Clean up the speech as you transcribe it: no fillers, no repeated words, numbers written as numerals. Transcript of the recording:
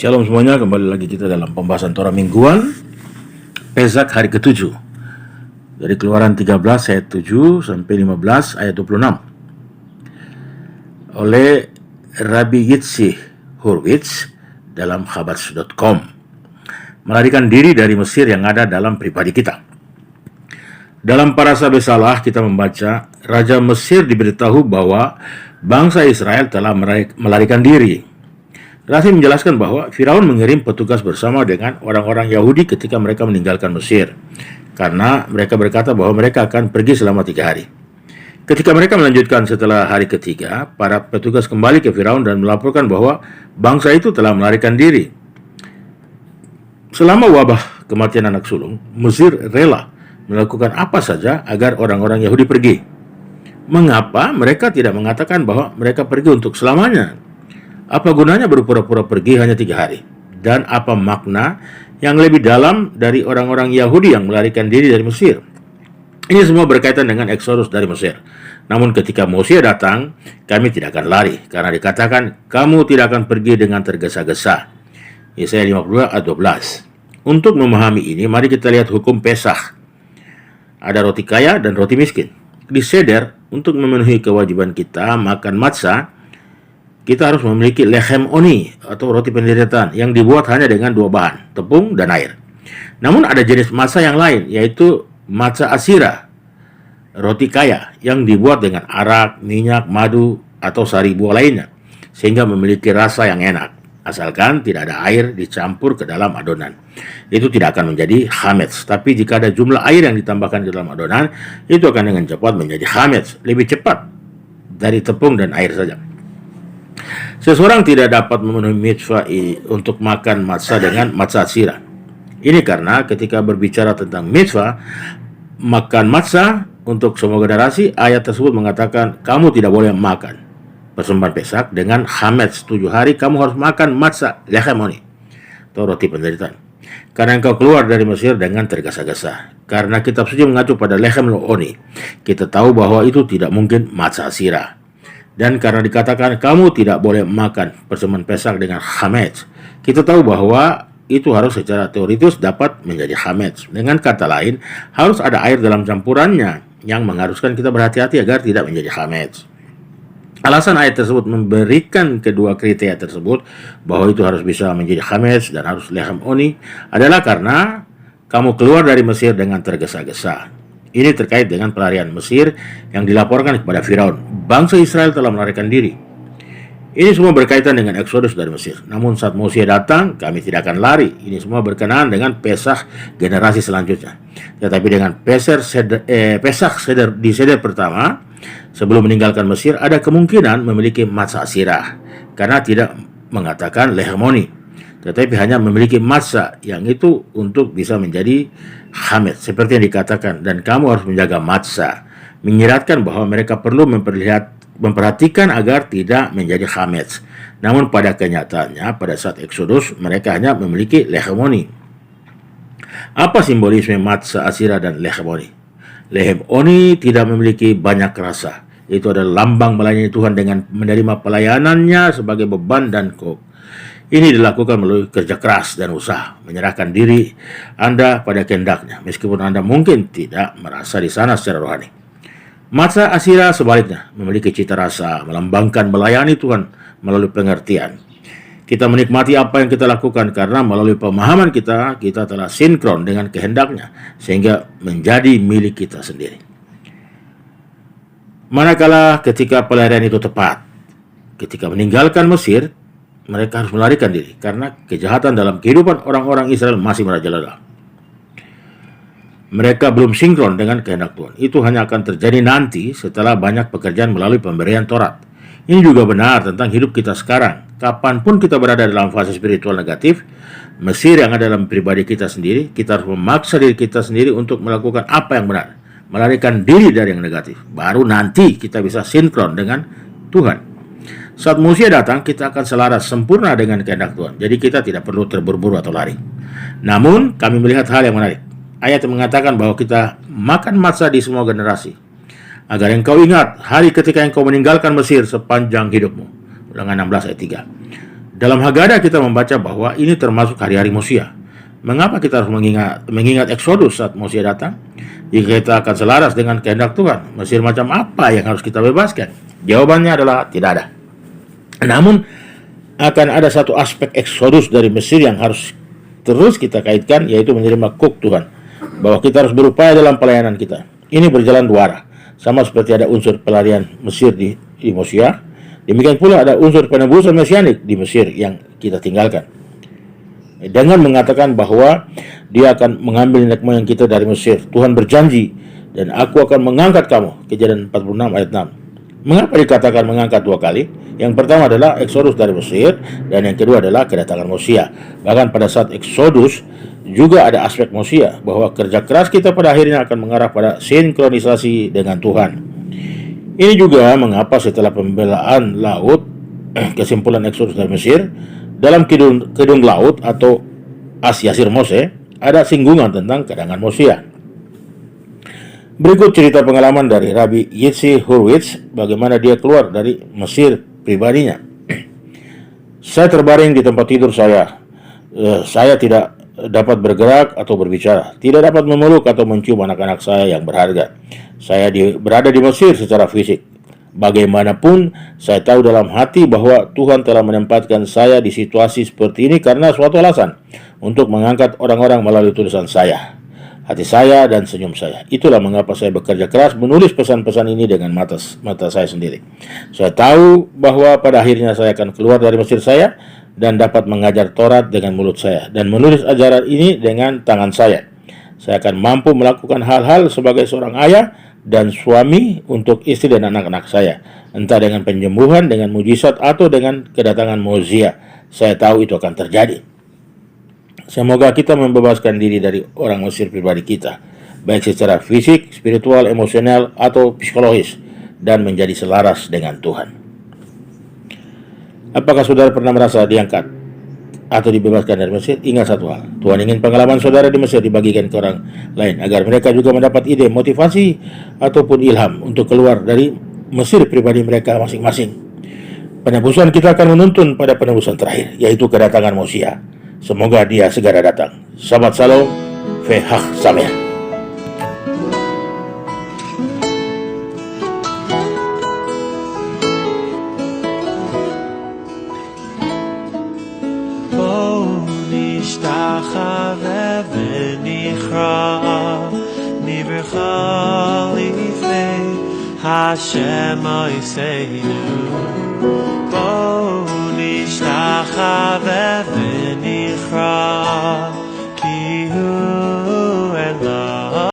Shalom semuanya, kembali lagi kita dalam pembahasan Torah mingguan Pesak hari ke-7 dari Keluaran 13 ayat 7 sampai 15 ayat 26 oleh Rabbi Yitzhi Hurwitz dalam Chabad.com. Melarikan diri dari Mesir yang ada dalam pribadi kita. Dalam Parasha Besalah kita membaca Raja Mesir diberitahu bahwa bangsa Israel telah melarikan diri. Rashi menjelaskan bahwa Firaun mengirim petugas bersama dengan orang-orang Yahudi ketika mereka meninggalkan Mesir, karena mereka berkata bahwa mereka akan pergi selama 3 hari. Ketika mereka melanjutkan setelah hari ketiga, para petugas kembali ke Firaun dan melaporkan bahwa bangsa itu telah melarikan diri. Selama wabah kematian anak sulung, Mesir rela melakukan apa saja agar orang-orang Yahudi pergi. Mengapa mereka tidak mengatakan bahwa mereka pergi untuk selamanya? Apa gunanya berpura-pura pergi hanya 3 hari? Dan apa makna yang lebih dalam dari orang-orang Yahudi yang melarikan diri dari Mesir? Ini semua berkaitan dengan Eksodus dari Mesir. Namun ketika Moshe datang, kami tidak akan lari, karena dikatakan, kamu tidak akan pergi dengan tergesa-gesa. Yesaya 52 ayat 12. Untuk memahami ini, mari kita lihat hukum Pesach. Ada roti kaya dan roti miskin. Di Seder, untuk memenuhi kewajiban kita makan matzah, kita harus memiliki lechem oni atau roti penderitaan yang dibuat hanya dengan 2 bahan, tepung dan air. Namun ada jenis matzah yang lain, yaitu matzah asira, roti kaya yang dibuat dengan arak, minyak, madu, atau sari buah lainnya, sehingga memiliki rasa yang enak, asalkan tidak ada air dicampur ke dalam adonan. Itu tidak akan menjadi chametz, tapi jika ada jumlah air yang ditambahkan ke dalam adonan, itu akan dengan cepat menjadi chametz, lebih cepat dari tepung dan air saja. Seseorang tidak dapat memenuhi mitzvah untuk makan matzah dengan matzah asira. Ini karena ketika berbicara tentang mitzvah makan matzah untuk semua generasi, ayat tersebut mengatakan kamu tidak boleh makan persembahan Pesak dengan chametz 7 hari. Kamu harus makan matzah lechem oni atau roti penderitaan, karena engkau keluar dari Mesir dengan tergesa-gesa. Karena kitab suci mengacu pada lechem oni, kita tahu bahwa itu tidak mungkin matzah asira. Dan karena dikatakan kamu tidak boleh makan persembahan Pesak dengan chametz, kita tahu bahwa itu harus secara teoritis dapat menjadi chametz. Dengan kata lain, harus ada air dalam campurannya yang mengharuskan kita berhati-hati agar tidak menjadi chametz. Alasan ayat tersebut memberikan kedua kriteria tersebut, bahwa itu harus bisa menjadi chametz dan harus lechem oni, adalah karena kamu keluar dari Mesir dengan tergesa-gesa. Ini terkait dengan pelarian Mesir yang dilaporkan kepada Firaun. Bangsa Israel telah melarikan diri. Ini semua berkaitan dengan Eksodus dari Mesir. Namun saat Moshe datang, kami tidak akan lari. Ini semua berkenaan dengan Pesach generasi selanjutnya. Tetapi dengan Pesach Seder di Seder pertama, sebelum meninggalkan Mesir, ada kemungkinan memiliki matzah asirah, karena tidak mengatakan lechem oni, tetapi hanya memiliki matzah yang itu untuk bisa menjadi chametz, seperti yang dikatakan, dan kamu harus menjaga matzah, menyiratkan bahwa mereka perlu memperhatikan agar tidak menjadi chametz. Namun pada kenyataannya pada saat Eksodus mereka hanya memiliki lechem oni. Apa simbolisme matzah asira dan lechem oni? Lechem oni tidak memiliki banyak rasa. Itu adalah lambang melayani Tuhan dengan menerima pelayanannya sebagai beban dan ini dilakukan melalui kerja keras dan usaha, menyerahkan diri Anda pada kehendaknya, meskipun Anda mungkin tidak merasa di sana secara rohani. Matzah asira sebaliknya, memiliki cita rasa, melambangkan melayani Tuhan melalui pengertian. Kita menikmati apa yang kita lakukan karena melalui pemahaman kita telah sinkron dengan kehendaknya, sehingga menjadi milik kita sendiri. Manakala ketika pelarian itu tepat, ketika meninggalkan Mesir, mereka harus melarikan diri karena kejahatan dalam kehidupan orang-orang Israel masih merajalela. Mereka belum sinkron dengan kehendak Tuhan. Itu hanya akan terjadi nanti setelah banyak pekerjaan melalui pemberian Taurat. Ini juga benar tentang hidup kita sekarang. Kapanpun kita berada dalam fase spiritual negatif, Mesir yang ada dalam pribadi kita sendiri, kita harus memaksa diri kita sendiri untuk melakukan apa yang benar, melarikan diri dari yang negatif. Baru nanti kita bisa sinkron dengan Tuhan. Saat Moshe datang, kita akan selaras sempurna dengan kehendak Tuhan. Jadi kita tidak perlu terburu-buru atau lari. Namun, kami melihat hal yang menarik. Ayat yang mengatakan bahwa kita makan matzah di semua generasi, agar engkau ingat hari ketika engkau meninggalkan Mesir sepanjang hidupmu. Ulangan 16 ayat 3. Dalam Haggadah kita membaca bahwa ini termasuk hari-hari Mosia. Mengapa kita harus mengingat Exodus saat Mosia datang? Jika kita akan selaras dengan kehendak Tuhan, Mesir macam apa yang harus kita bebaskan? Jawabannya adalah tidak ada. Namun, akan ada satu aspek Exodus dari Mesir yang harus terus kita kaitkan, yaitu menerima kuk Tuhan. Bahwa kita harus berupaya dalam pelayanan kita. Ini berjalan dua arah. Sama seperti ada unsur pelarian Mesir di Mosia, demikian pula ada unsur penebusan mesianik di Mesir yang kita tinggalkan. Dengan mengatakan bahwa dia akan mengambil nenek moyang kita dari Mesir, Tuhan berjanji, dan aku akan mengangkat kamu. Kejadian 46 ayat 6. Mengapa dikatakan mengangkat dua kali? Yang pertama adalah Exodus dari Mesir, dan yang kedua adalah kedatangan Mosia. Bahkan pada saat Exodus juga ada aspek Mosia, bahwa kerja keras kita pada akhirnya akan mengarah pada sinkronisasi dengan Tuhan. Ini juga mengapa setelah pembelaan laut, kesimpulan Exodus dari Mesir, dalam Kidung Laut atau Asyasir Mose, ada singgungan tentang kedatangan Mosia. Berikut cerita pengalaman dari Rabbi Yitzi Hurwitz, bagaimana dia keluar dari Mesir pribadinya. Saya terbaring di tempat tidur saya. Saya tidak dapat bergerak atau berbicara, tidak dapat memeluk atau mencium anak-anak saya yang berharga. Saya berada di Mesir secara fisik. Bagaimanapun, saya tahu dalam hati bahwa Tuhan telah menempatkan saya di situasi seperti ini karena suatu alasan, untuk mengangkat orang-orang melalui tulisan saya, hati saya, dan senyum saya. Itulah mengapa saya bekerja keras menulis pesan-pesan ini dengan mata saya sendiri. Saya tahu bahwa pada akhirnya saya akan keluar dari Mesir saya dan dapat mengajar Taurat dengan mulut saya dan menulis ajaran ini dengan tangan saya. Saya akan mampu melakukan hal-hal sebagai seorang ayah dan suami untuk istri dan anak-anak saya, entah dengan penyembuhan, dengan mujizat, atau dengan kedatangan Mosia. Saya tahu itu akan terjadi. Semoga kita membebaskan diri dari orang Mesir pribadi kita, baik secara fisik, spiritual, emosional, atau psikologis, dan menjadi selaras dengan Tuhan. Apakah saudara pernah merasa diangkat atau dibebaskan dari Mesir? Ingat satu hal, Tuhan ingin pengalaman saudara di Mesir dibagikan ke orang lain, agar mereka juga mendapat ide, motivasi, ataupun ilham untuk keluar dari Mesir pribadi mereka masing-masing. Penebusan kita akan menuntun pada penebusan terakhir, yaitu kedatangan Mosia. Semoga dia segera datang. Shabbat Shalom, Vehach Sameach. נשתחווה ונכרע נברכה לפני השם מויסנו